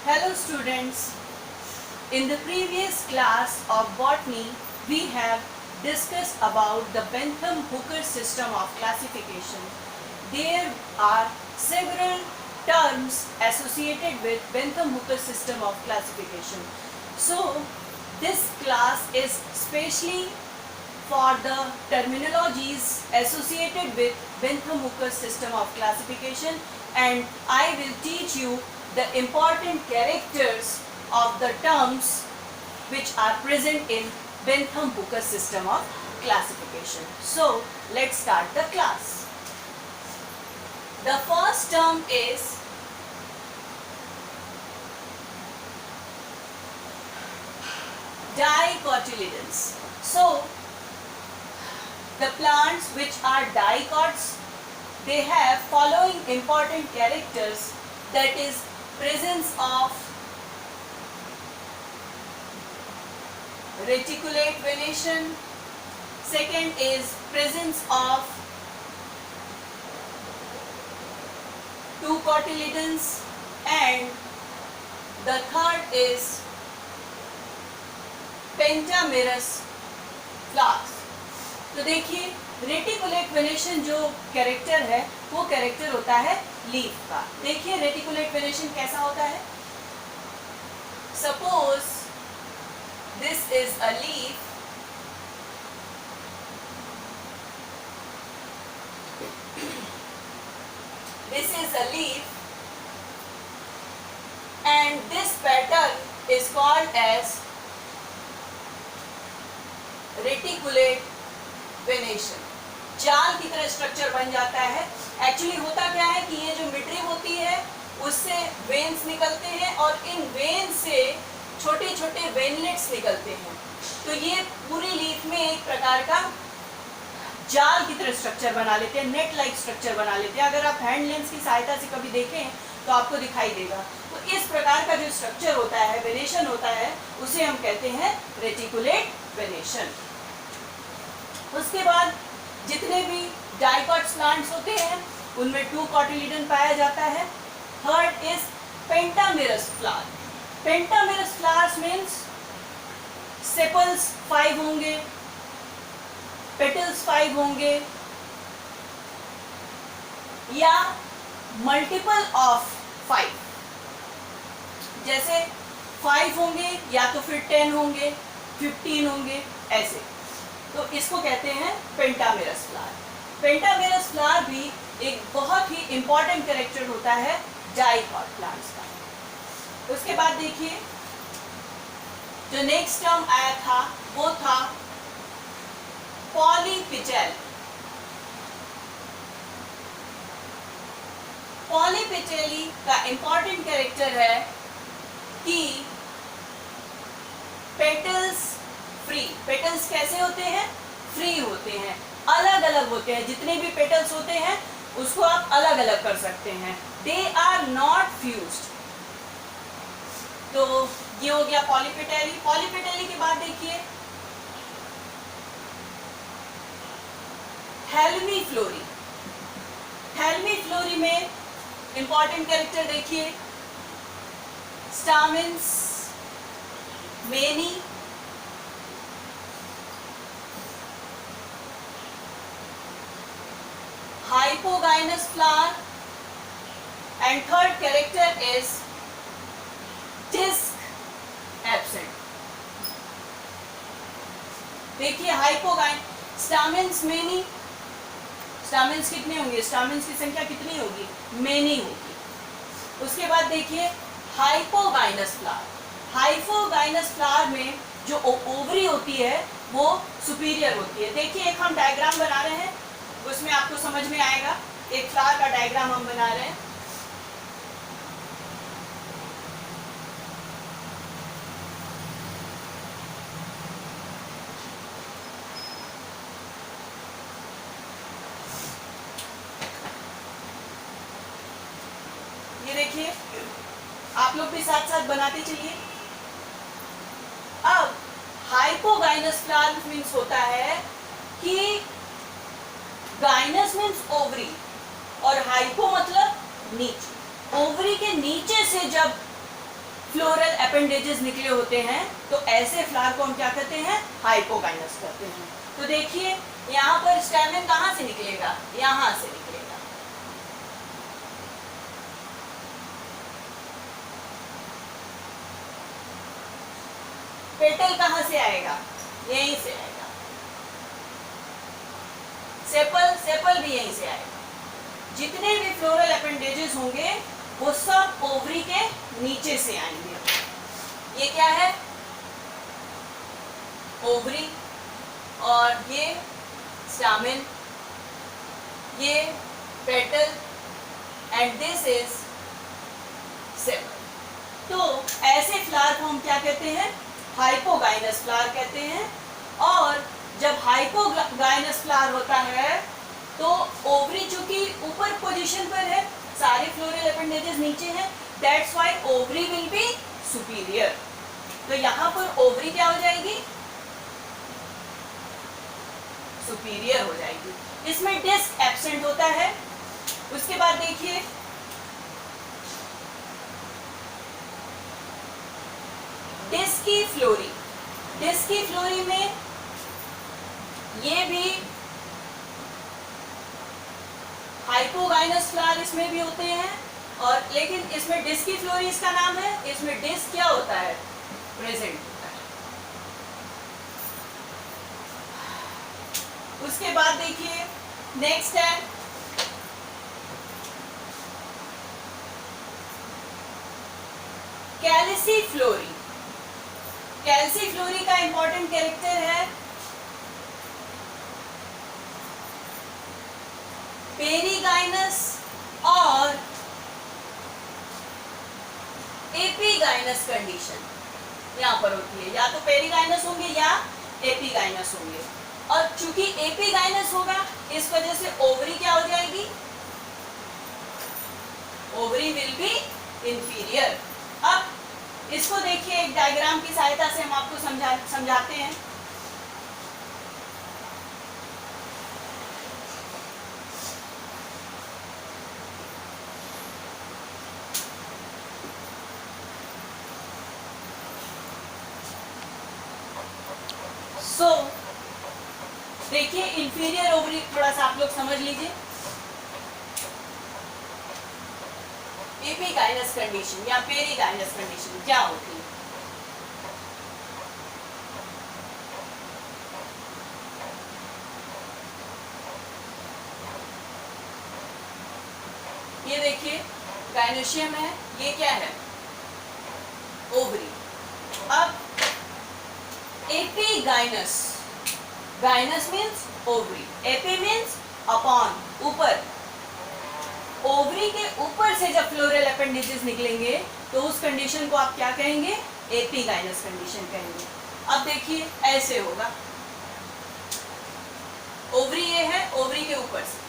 Hello students, in the previous class of botany we have discussed about the Bentham-Hooker system of classification. There are several terms associated with Bentham-Hooker system of classification. So this class is specially for the terminologies associated with Bentham-Hooker system of classification, and I will teach you the important characters of the terms which are present in Bentham-Hooker system of classification. So let's start the class. The first term is dicotyledons. So the plants which are dicots, they have following important characters, that is presence of reticulate venation, second is presence of two cotyledons, and the third is pentamerous flowers. तो देखिए reticulate venation जो character है वो character होता है leaf का. देखिए reticulate venation कैसा होता है. Suppose this is a leaf, this is a leaf and this pattern is called as reticulate venation. जाल की तरह स्ट्रक्चर बन जाता है. एक्चुअली होता क्या है कि ये जो मिट्टी होती है उससे वेन्स निकलते हैं और इन वेन से छोटे छोटे वेनलेट्स निकलते हैं. तो ये पूरी लीफ में एक प्रकार का जाल की तरह स्ट्रक्चर बना लेते हैं, नेट लाइक स्ट्रक्चर बना लेते हैं. अगर आप हैंड लेंस की सहायता से कभी देखें तो आपको दिखाई देगा. तो इस प्रकार का जो स्ट्रक्चर होता है, वेनेशन होता है, उसे हम कहते हैं रेटिकुलेट वेनेशन. उसके बाद जितने भी डाइकॉट्स प्लांट्स होते हैं उनमें टू कॉटिलिडन पाया जाता है. Third is pentamerous flower. Pentamerous flowers means sepals 5 होंगे, पेटल्स 5 होंगे, या मल्टीपल ऑफ 5. जैसे 5 होंगे या तो फिर 10 होंगे, 15 होंगे, ऐसे. तो इसको कहते हैं पेंटामेरस फ्लावर. पेंटामेरस फ्लावर भी एक बहुत ही इंपॉर्टेंट कैरेक्टर होता है डाइकॉट प्लांट्स का. उसके बाद देखिए जो नेक्स्ट टर्म आया था वो था पॉलीपेटल. पॉलीपेटली का इंपॉर्टेंट कैरेक्टर है कि पेटल्स फ्री. पेटल्स कैसे होते हैं? फ्री होते हैं, अलग अलग होते हैं. जितने भी पेटल्स होते हैं उसको आप अलग अलग कर सकते हैं. They are not fused. तो ये हो गया पॉलीपेटली. पॉलीपेटली के बाद देखिए हेल्मीफ्लोरी. हेल्मीफ्लोरी में इंपॉर्टेंट कैरेक्टर देखिए स्टामेन्स, many, hypogynous flower, and third character is disc absent. देखिए स्टामेन्स मेनी. स्टामेन्स कितने होंगे? स्टामेन्स की संख्या कितनी होगी? मेनी होगी. उसके बाद देखिए हाइपोगाइनस फ्लावर. हाइपोगाइनस फ्लावर में जो ओवरी होती है वो सुपीरियर होती है. देखिए एक हम डायग्राम बना रहे हैं, उसमें आपको समझ में आएगा. एक फ्लावर का डायग्राम हम बना रहे हैं. ये देखिए आप लोग भी साथ साथ बनाते चलिए. अब हाइपोगाइनस फ्लावर मीन्स होता है कि गाइनस मीन्स ओवरी और हाइपो मतलब नीचे. ओवरी के नीचे से जब फ्लोरल अपेंडेजेस निकले होते हैं, तो ऐसे फ्लावर को हम क्या कहते हैं, हाइपोगाइनस कहते हैं। तो देखिए यहाँ पर स्टैमेन कहाँ से निकलेगा, यहाँ से निकलेगा। पेटल कहाँ से आएगा, यहीं से आएगा। सेपल भी यहीं से आएगा। जितने भी फ्लोरल अपेंडेजेस होंगे वो सब ओवरी के नीचे से आएंगे। ये क्या है, ओवरी, और ये स्टामेन, ये petal, and this is sepal. तो ऐसे फ्लावर को हम क्या कहते हैं, हाइपोगाइनस फ्लावर कहते हैं। और जब हाइपोगाइनस फ्लावर होता है तो ओवरी चूंकि ऊपर पोजीशन पर है, सारे फ्लोरल अपेंडेजेस नीचे हैं, that's why ovary will be superior. तो यहाँ पर ओवरी क्या हो जाएगी, सुपीरियर हो जाएगी। इसमें डिस्क एब्सेंट होता है। उसके बाद देखिए डिस्की फ्लोरी। डिस्की फ्लोरी में ये भी हाइपोगाइनस फ्लावर इसमें भी होते हैं, और लेकिन इसमें डिस्की फ्लोरी इसका नाम है, इसमें डिस्क क्या होता है, प्रेजेंट होता है। उसके बाद देखिए नेक्स्ट है कैल्सीफ्लोरी। कैल्सीफ्लोरी का इंपॉर्टेंट कैरेक्टर है पेरीगाइनस और एपीगाइनस कंडीशन यहाँ पर होती है। या तो पेरीगाइनस होंगे या एपीगाइनस होंगे, और चूंकि एपीगाइनस होगा इस वजह से ओवरी क्या हो जाएगी, ओवरी विल बी इंफीरियर। अब इसको देखिए एक डायग्राम की सहायता से हम आपको समझाते हैं। देखिए इंफीरियर ओवरी थोड़ा सा आप लोग समझ लीजिए। एपीगाइनस कंडीशन या पेरीगाइनस कंडीशन क्या होती है, ये देखिए गाइनोशियम है, ये क्या है, ओवरी। अब epigynous, gynous means ovary, epi means upon, ऊपर। ओवरी के ऊपर से जब फ्लोरल अपेंडेजेस निकलेंगे तो उस कंडीशन को आप क्या कहेंगे, एपीगाइनस कंडीशन कहेंगे। अब देखिए ऐसे होगा, ओवरी ये है, ओवरी के ऊपर से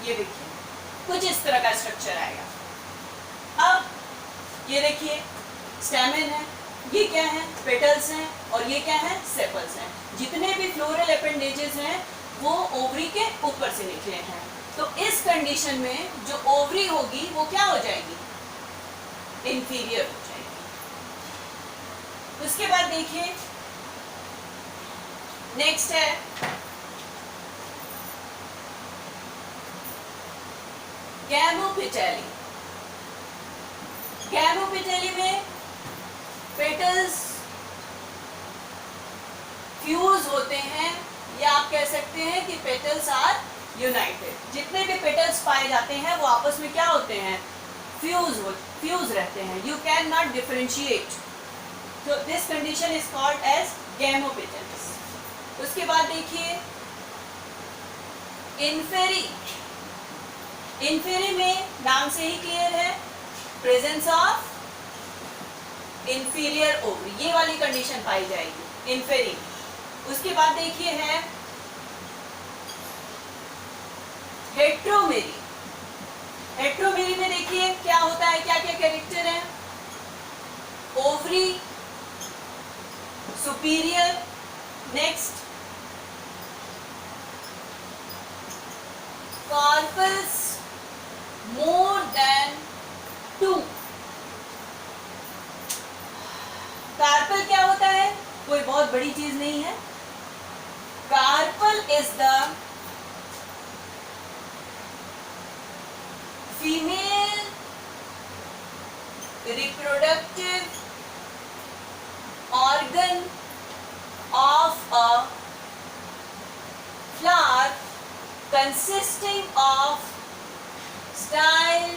ये देखिए कुछ इस तरह का स्ट्रक्चर आएगा। अब ये देखिए स्टैमेन है, ये क्या है, पेटल्स हैं, और ये क्या है, सेपल्स हैं। जितने भी फ्लोरल अपेंडेजेस हैं वो ओवरी के ऊपर से निकले हैं। तो इस कंडीशन में जो ओवरी होगी वो क्या हो जाएगी, इंफीरियर हो जाएगी। उसके बाद देखिए नेक्स्ट है गैमोपेटैली। गैमोपेटैली में पेटल्स फ्यूज होते हैं, या आप कह सकते हैं कि पेटल्स आर यूनाइटेड। जितने भी पेटल्स पाए जाते हैं वो आपस में क्या होते हैं, फ्यूज रहते हैं। You can not differentiate, so this condition is called as गैमोपेटल्स। उसके बाद देखिए इन्फेरी। इन्फेरी में नाम से ही क्लियर है, प्रेजेंस ऑफ इंफीरियर ओवरी, ये वाली कंडीशन पाई जाएगी इन्फेरी। उसके बाद देखिए है हेट्रोमेरी। हेट्रोमेरी में देखिए क्या होता है, क्या क्या कैरेक्टर है, ovary superior next, carpels more than 2। Carpel क्या होता है? कोई बहुत बड़ी चीज नहीं है। Carpel is the female reproductive organ of a flower consisting of style,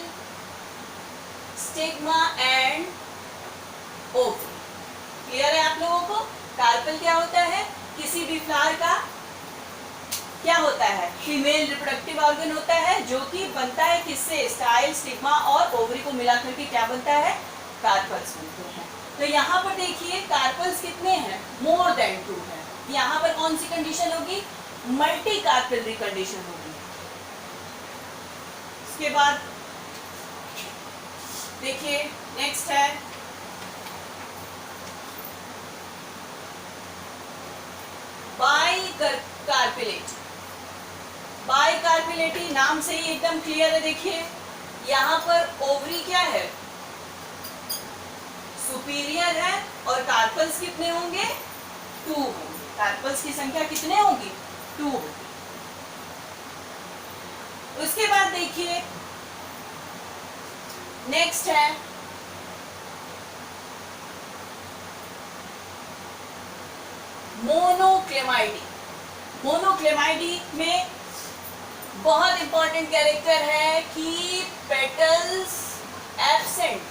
stigma and ovary। Clear है आप लोगों को? कार्पल क्या होता है? किसी भी फ्लावर का क्या होता है? फीमेल रिप्रोडक्टिव ऑर्गन होता है, जो कि बनता है किससे? स्टाइल, स्टिग्मा और ओवरी को मिलाकर के क्या बनता है? कार्पल्स बनते हैं। तो यहाँ पर देखिए कार्पल्स कितने हैं? मोर देन 2 है। यहाँ पर कौन सी कंडीशन होगी? मल्टी कार्पलरी कंडीशन होगी। उसके बाद देखिए नेक्स्ट है बाइकार्पेलेट। बाइकार्पेलेटी नाम से ही एकदम क्लियर है। देखिए यहाँ पर ओवरी क्या है? सुपीरियर है और कार्पल्स कितने होंगे? 2 होंगे। कार्पल्स की संख्या कितने होंगी? 2 होगी। उसके बाद देखिए नेक्स्ट है मोनोक्लेमाइडी। मोनोक्लेमाइडी में बहुत इंपॉर्टेंट कैरेक्टर है कि पेटल्स एब्सेंट।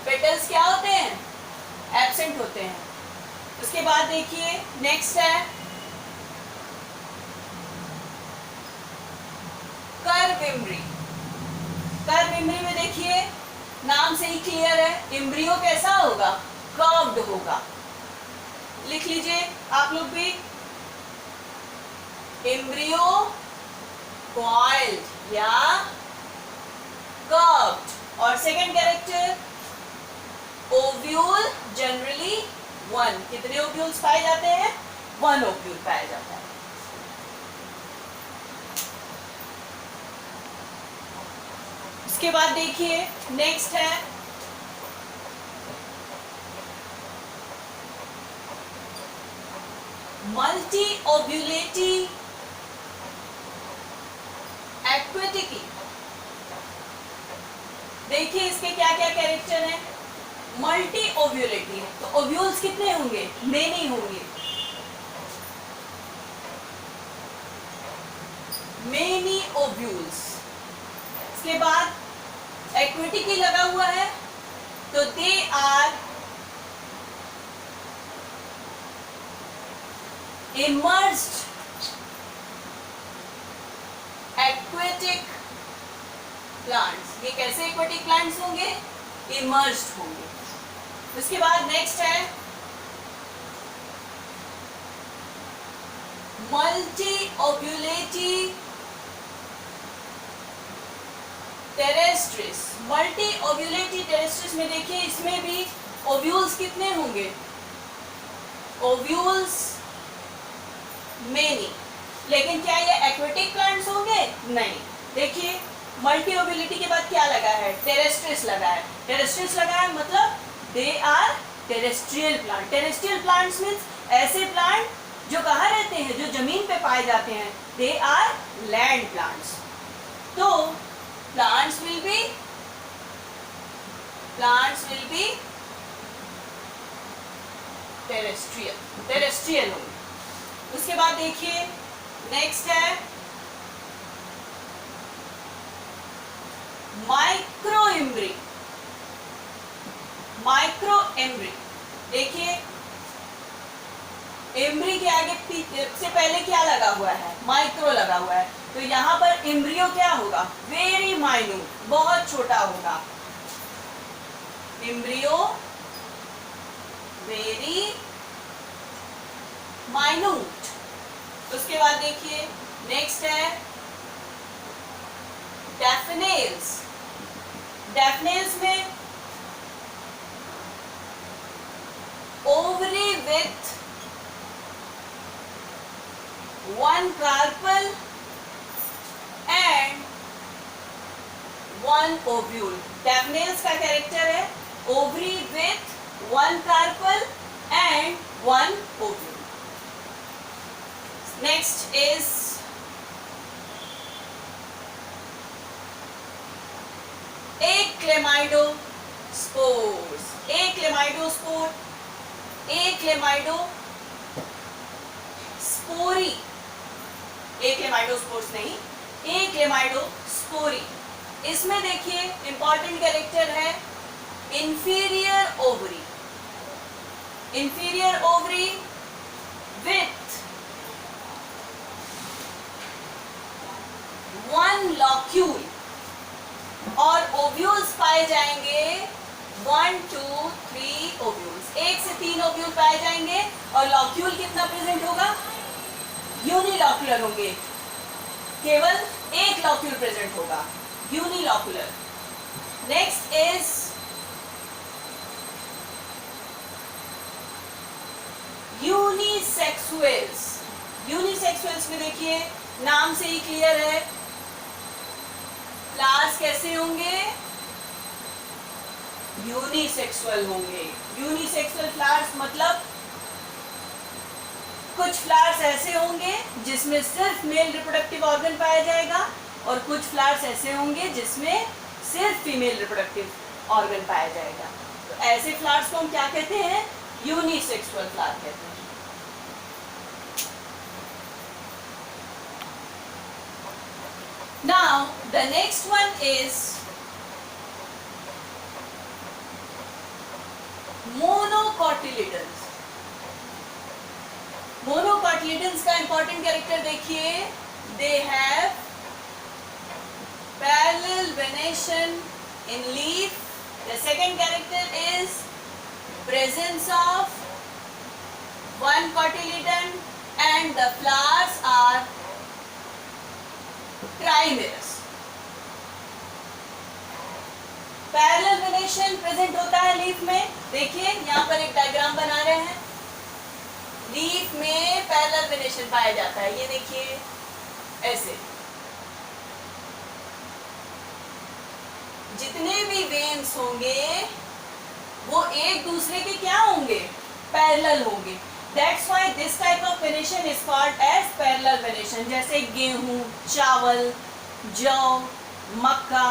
पेटल्स क्या होते हैं? एब्सेंट होते हैं। उसके बाद देखिए नेक्स्ट है कर्विम्ब्री। कर्विम्ब्री में देखिए नाम से ही क्लियर है, एम्ब्रियो कैसा होगा? कर्व्ड होगा। लिख लीजिए आप लोग भी, एम्ब्रियो कॉइल्ड या कर्व्ड। और सेकंड कैरेक्टर ओव्यूल जनरली 1। कितने ओव्यूल्स पाए जाते हैं? 1 ओव्यूल पाया जाता है। उसके बाद देखिए नेक्स्ट है मल्टी ओव्यूलेटी एक्वेटिकी। देखिए इसके क्या क्या कैरेक्टर हैं? मल्टी ओव्यूलेटी है तो ओव्यूल्स कितने होंगे? मेनी होंगे। Many ovules. इसके बाद एक्वेटिकी लगा हुआ है तो they are immersed aquatic plants. ये कैसे एक्वेटिक प्लांट्स होंगे? इमर्स्ड होंगे। उसके बाद नेक्स्ट है मल्टी ओव्यूलेटी टेरेस्ट्रिस। मल्टी ओव्यूलेटी टेरेस्ट्रिस में देखिए इसमें भी ओव्यूल्स कितने होंगे? Ovules many. लेकिन क्या ये एक्वेटिक प्लांट्स होंगे? नहीं। देखिए मल्टी ओव्यूलेटी के बाद क्या लगा है? टेरेस्ट्रिस लगा है। टेरेस्ट्रिस लगा है मतलब they are terrestrial plant. Terrestrial plants means ऐसे प्लांट जो कहाँ रहते हैं? जो जमीन पे पाए जाते हैं। They are land plants. तो plants will be terrestrial होंगे। उसके बाद देखिए नेक्स्ट है माइक्रोएम्ब्री। माइक्रोएम्ब्री देखिए एम्ब्री के आगे से पहले क्या लगा हुआ है? माइक्रो लगा हुआ है। तो यहाँ पर एम्ब्रियो क्या होगा? वेरी माइन्यूट, बहुत छोटा होगा। Embryo very minute. उसके बाद देखिए नेक्स्ट है डैफनेल्स। डैफनेल्स में ovary with 1 carpel and 1 ovule. Daphnails का कैरेक्टर है ovary with 1 carpel and 1 ovule. Next is Chlamydospores. Chlamydospore, Chlamydospori, Chlamydospores नहीं, Chlamydospori. इसमें देखिए इंपॉर्टेंट कैरेक्टर है inferior ovary with 1 locule और ओव्यूल्स पाए जाएंगे 1 2 3 ओव्यूल्स, 1 से 3 ओव्यूल पाए जाएंगे और लॉक्यूल कितना प्रेजेंट होगा? यूनिलॉक्युलर होंगे, केवल एक लॉक्यूल प्रेजेंट होगा, यूनिलॉक्युलर. Next is यूनिसेक्सुअल्स. यूनिसेक्सुअल्स में देखिए नाम से ही क्लियर है, फ्लावर्स कैसे होंगे? यूनिसेक्सुअल होंगे. यूनिसेक्सुअल फ्लावर्स मतलब कुछ फ्लावर्स ऐसे होंगे जिसमें सिर्फ मेल रिप्रोडक्टिव ऑर्गन पाया जाएगा और कुछ फ्लावर्स ऐसे होंगे जिसमें सिर्फ फीमेल रिप्रोडक्टिव ऑर्गन पाया जाएगा. तो ऐसे फ्लावर्स को हम क्या कहते हैं? यूनिसेक्सुअल फ्लावर कहते हैं. Now the next one is monocotyledons. Monocotyledons का important character देखिए, they have parallel venation in leaf. The second character is presence of 1 cotyledon and the flowers are ट्राइमेरस. Parallel venation present होता है leaf में. देखिए यहाँ पर एक डायग्राम बना रहे हैं, लीफ में पैरेलल वेनेशन पाया जाता है. ये देखिए ऐसे जितने भी वेन्स होंगे वो एक दूसरे के क्या होंगे? पैरेलल होंगे. That's why this type of venation is called as parallel venation. जैसे गेहूं, चावल, जौ, मक्का,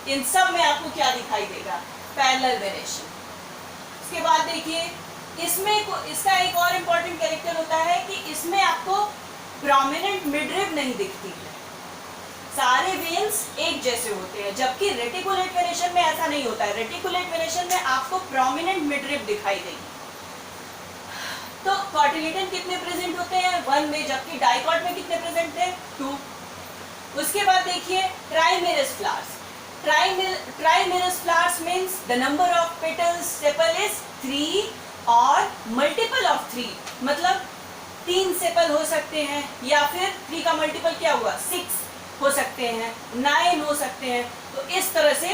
इन सब में आपको क्या दिखाई देगा? Parallel venation. उसके बाद देखिए इसमें इसका एक और इम्पोर्टेंट कैरेक्टर होता है कि इसमें आपको प्रोमिनेंट मिडरिब नहीं दिखती है, सारे वेन्स एक जैसे होते हैं, जबकि रेटिकुलेट वेनेशन में ऐसा नहीं होता है. रेटिकुलेट वेनेशन में आपको प्रोमिनेंट मिडरिब दिखाई देगी. तो कॉटिलेडन कितने प्रेजेंट होते हैं? 1 में, जबकि डाइकॉट में कितने प्रेजेंट है? 2. उसके बाद देखिए ट्राइमेरस flowers. ट्राइमेरस flowers means the number of petals sepal is 3 और मल्टीपल ऑफ 3, मतलब 3 सेपल हो सकते हैं या फिर 3 का मल्टीपल क्या हुआ? 6 हो सकते हैं, 9 हो सकते हैं. तो इस तरह से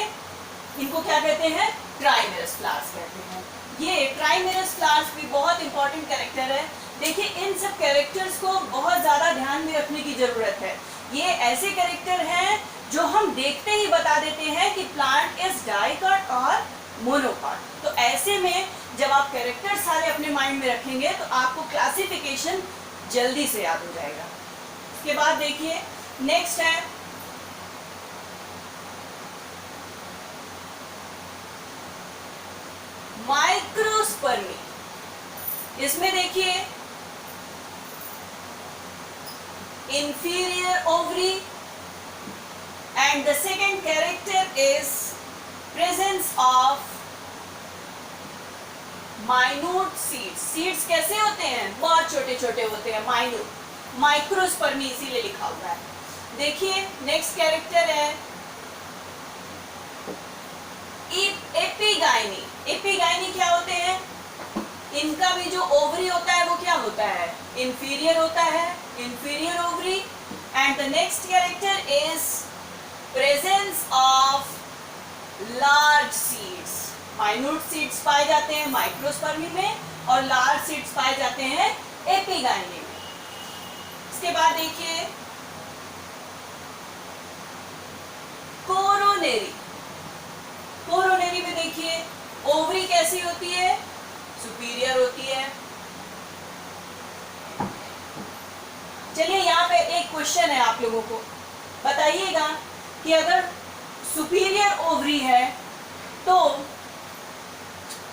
इनको क्या कहते हैं? ट्राइमेरस फ्लावर्स कहते हैं. ये ट्राइमेरस फ्लावर्स भी बहुत इंपॉर्टेंट कैरेक्टर है. देखिए इन सब कैरेक्टर्स को बहुत ज़्यादा ध्यान में रखने की ज़रूरत है. ये ऐसे कैरेक्टर हैं जो हम देखते ही बता देते हैं कि प्लांट इज डाइकॉट और मोनोकॉट. तो ऐसे में जब आप कैरेक्टर सारे अपने माइंड में रखेंगे तो आपको क्लासिफिकेशन जल्दी से याद हो जाएगा. उसके बाद देखिए नेक्स्ट है माइक्रोस्पर्मी. इसमें देखिए inferior ovary and the second character is presence of minute seeds. seeds कैसे होते हैं? बहुत छोटे छोटे होते हैं, minute. माइक्रोस्पर्मी इसीलिए लिखा हुआ है. देखिए नेक्स्ट कैरेक्टर है एपिगाइनी. एपिगाइनी क्या होते हैं? इनका भी जो ओवरी होता है वो क्या होता है? इंफीरियर होता है, inferior ovary. And the next character is presence of large seeds. Minute seeds पाए जाते हैं माइक्रोस्पर्मी में और लार्ज सीड्स पाए जाते हैं एपिगाइनी में. उसके बाद देखिए कोरोनरी। कोरोनरी में देखिए ओवरी कैसी होती है, सुपीरियर होती है। चलिए यहाँ पे एक क्वेश्चन है आप लोगों को, बताइएगा कि अगर सुपीरियर ओवरी है तो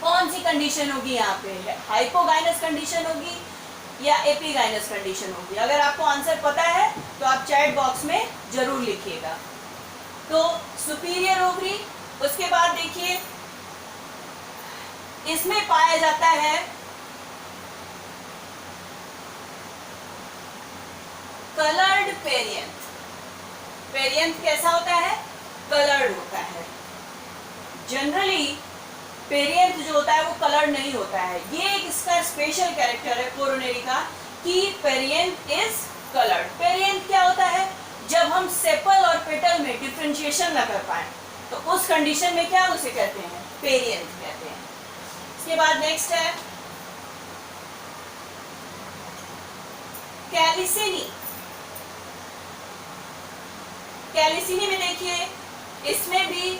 कौन सी कंडीशन होगी यहाँ पे, है हाइपोगाइनस कंडीशन होगी या एपीगाइनस कंडीशन होगी। अगर आपको आंसर पता है तो आप चैट बॉक्स में जरूर लिखिएगा। तो सुपीरियर ओवरी, उसके बाद देखिए इसमें पाया जाता है कलर्ड पेरियंथ। पेरियंथ कैसा होता है, कलर्ड होता है। जनरली पेरियंथ जो होता है वो कलर्ड नहीं होता है। ये एक इसका स्पेशल कैरेक्टर है कोरोनरी का कि पेरियंथ इज कलर्ड। पेरियंथ क्या होता है, जब हम सेपल और पेटल में डिफरेंशिएशन न कर पाए तो उस कंडीशन में क्या उसे कहते हैं, पेरियंथ कहते हैं। इसके बाद नेक्स्ट है कैलिसिनी। कैलिसिनी में देखिए इसमें भी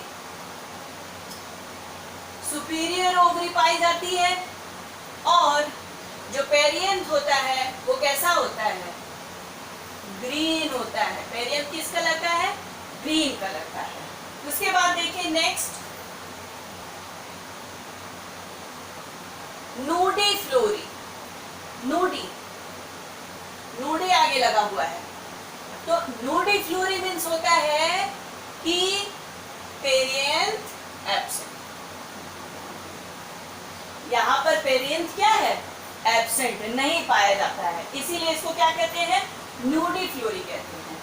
सुपीरियर ओवरी पाई जाती है और जो पेरियंथ होता है वो कैसा होता है, ग्रीन होता है। पेरियंथ किस कलर का है, ग्रीन कलर का है। उसके बाद देखिए नेक्स्ट नूडी फ्लोरी। नूडी, नूडी आगे लगा हुआ है तो नूडी फ्लोरी मीन्स होता है कि पेरियंथ एब्सेंट। यहाँ पर पेरियंथ क्या है, एब्सेंट, नहीं पाया जाता है, इसीलिए इसको क्या कहते हैं, नूडी फ्लोरी कहते हैं।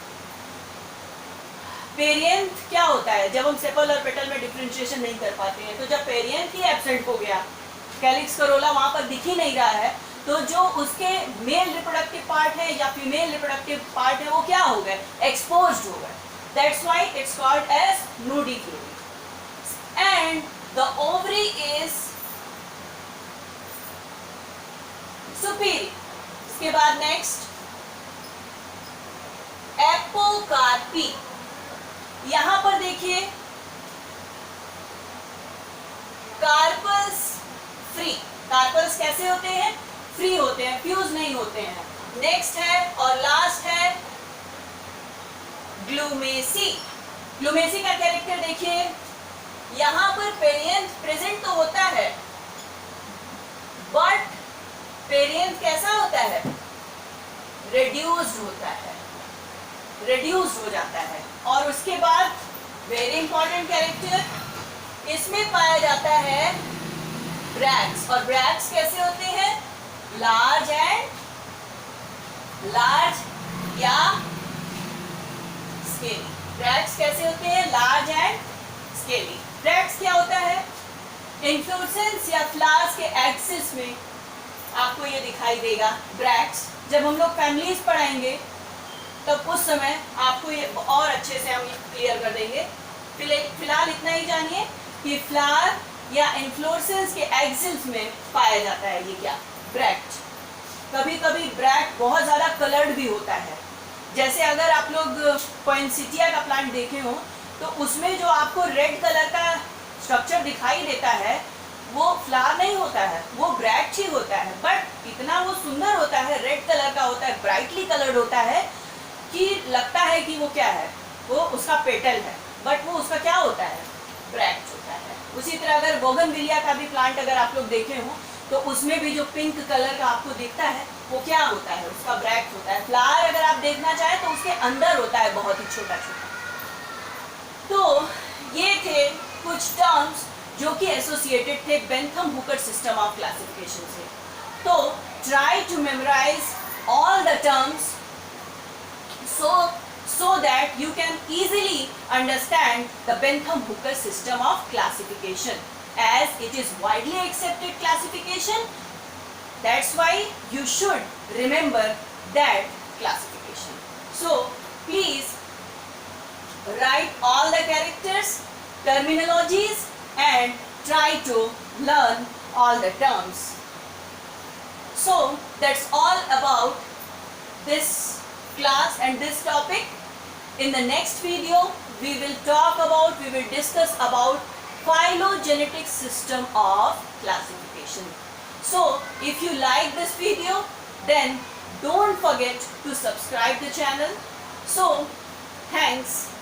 पेरियंथ क्या होता है, जब हम सेपल और पेटल में डिफरेंशिएशन नहीं कर पाते हैं, तो जब पेरियंथ ही एब्सेंट हो गया, कैलिक्स करोला वहां पर दिख ही नहीं रहा है, तो जो उसके मेल रिप्रोडक्टिव पार्ट है या फीमेल रिप्रोडक्टिव पार्ट है वो क्या हो गए, एक्सपोज्ड हो गए। That's why it's called as nudi flori. And the ovary is superior. इसके बाद नेक्स्ट एपोकार्पी। यहां पर देखिए कार्पल्स फ्री। कार्पल्स कैसे होते हैं, फ्री होते हैं, फ्यूज नहीं होते हैं। नेक्स्ट है और लास्ट है ग्लूमेसी। ग्लूमेसी का कैरेक्टर देखिए, यहां पर पेरियंथ प्रेजेंट तो होता है बट पेरियंथ कैसा होता है, रेड्यूस्ड होता है, रेड्यूस्ड हो जाता है। और उसके बाद वेरी इंपॉर्टेंट कैरेक्टर इसमें पाया जाता है ब्रैक्स। और ब्रैक्स कैसे होते हैं, लार्ज एंड लार्ज या स्केली। ब्रैक्स कैसे होते हैं, लार्ज एंड स्केली। ब्रैक्स क्या होता है, इन्फ्लोरेसेंस या फ्लावर्स के एक्सिस में आपको ये दिखाई देगा ब्रैक्स। जब हम लोग फैमिलीज पढ़ाएंगे तब उस समय आपको ये और अच्छे से हम क्लियर कर देंगे। फिलहाल इतना ही जानिए कि फ्लावर या इन्फ्लोरेसेंस के एक्सिस में पाया जाता है ये क्या, ब्रैक्ट। कभी कभी ब्रैक्ट बहुत ज़्यादा कलर्ड भी होता है। जैसे अगर आप लोग पोइनसेटिया का प्लांट देखे हो तो उसमें जो आपको रेड कलर का स्ट्रक्चर दिखाई देता है वो फ्लावर नहीं होता है, वो ब्रैक्ट ही होता है। बट इतना वो सुंदर होता है, रेड कलर का होता है, ब्राइटली कलर्ड होता है कि लगता है कि वो क्या है, वो उसका पेटल है, बट वो उसका क्या होता है, ब्रैक्ट होता है। उसी तरह अगर बोगनविलिया का भी प्लांट अगर आप लोग देखे हो तो उसमें भी जो पिंक कलर का आपको दिखता है वो क्या होता है, उसका ब्रैक्ट होता है। फ्लावर अगर आप देखना चाहें तो उसके अंदर होता है बहुत ही छोटा छोटा। तो ये थे कुछ टर्म्स जो कि एसोसिएटेड थे Bentham Hooker system of classification से। तो try to memorise all the terms so that you can easily understand the Bentham Hooker system of classification, as it is widely accepted classification. That's why you should remember that classification. So please write all the characters, terminologies and try to learn all the terms. So that's all about this class and this topic. In the next video, we will discuss about phylogenetic system of classification. So, if you like this video, then don't forget to subscribe the channel. So, thanks.